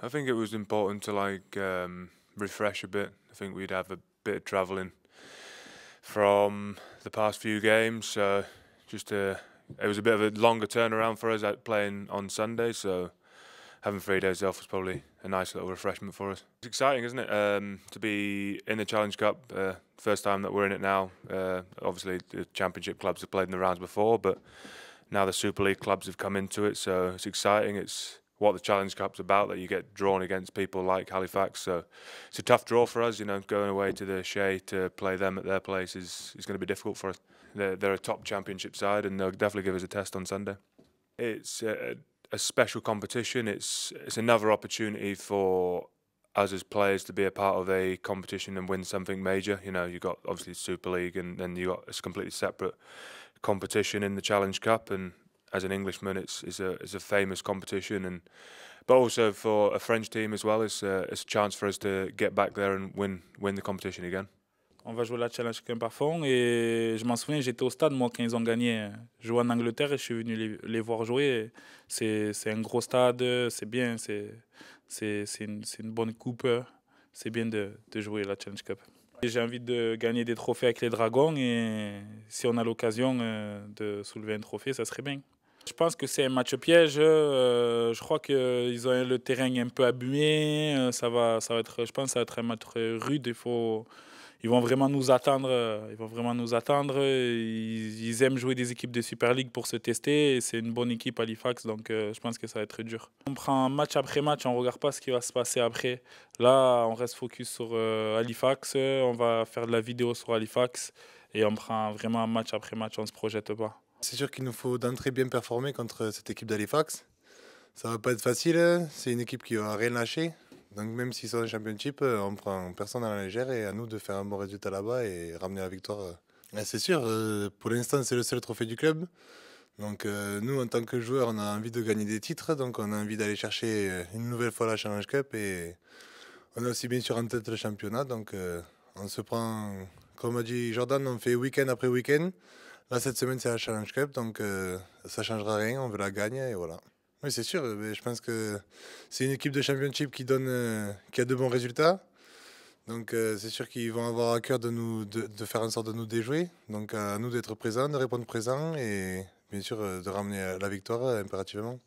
I think it was important to refresh a bit. I think we'd have a bit of travelling from the past few games, so it was a bit of a longer turnaround for us out playing on Sunday. So having 3 days off was probably a nice little refreshment for us. It's exciting, isn't it, to be in the Challenge Cup? First time that we're in it now. Obviously, the Championship clubs have played in the rounds before, but now the Super League clubs have come into it, so it's exciting. It's what the Challenge Cup's about, that you get drawn against people like Halifax. So it's a tough draw for us, going away to the Shea to play them at their place is going to be difficult for us. They're a top Championship side, and they'll definitely give us a test on Sunday. It's a special competition. It's another opportunity for us as players to be a part of a competition and win something major. You've got obviously Super League, and then you got a completely separate competition in the Challenge Cup. And as an Englishman, it's a famous competition, but also for a French team as well, it's a chance for us to get back there and win the competition again. On va jouer la Challenge Cup à fond et je m'en souviens, j'étais au stade moi quand ils ont gagné. Je jouais en Angleterre et je suis venu les voir jouer. C'est un gros stade, c'est bien, c'est une bonne coupe. C'est bien de jouer la Challenge Cup. J'ai envie de gagner des trophées avec les Dragons et si on a l'occasion de soulever un trophée, ça serait bien. Je pense que c'est un match piège. Je crois qu'ils ont le terrain un peu abîmé. Je pense que ça va être un match rude. Ils vont vraiment nous attendre. Ils aiment jouer des équipes de Super League pour se tester. C'est une bonne équipe Halifax, donc je pense que ça va être dur. On prend match après match, on ne regarde pas ce qui va se passer après. Là, on reste focus sur Halifax. On va faire de la vidéo sur Halifax et on prend vraiment match après match, on ne se projette pas. C'est sûr qu'il nous faut d'entrée bien performer contre cette équipe d'Halifax. Ça va pas être facile, c'est une équipe qui va rien lâcher. Donc même s'ils sont en Championship, on prend personne à la légère et à nous de faire un bon résultat là-bas et ramener la victoire. C'est sûr, pour l'instant c'est le seul trophée du club. Donc nous en tant que joueurs, on a envie de gagner des titres, donc on a envie d'aller chercher une nouvelle fois la Challenge Cup et on a aussi bien sûr en tête le championnat. Donc on se prend, comme a dit Jordan, on fait week-end après week-end. Là, cette semaine, c'est la Challenge Cup, donc ça ne changera rien, on veut la gagner et voilà. Oui, c'est sûr, mais je pense que c'est une équipe de Championship qui a de bons résultats. Donc c'est sûr qu'ils vont avoir à cœur de faire en sorte de nous déjouer. Donc à nous d'être présents, de répondre présents et bien sûr de ramener la victoire impérativement.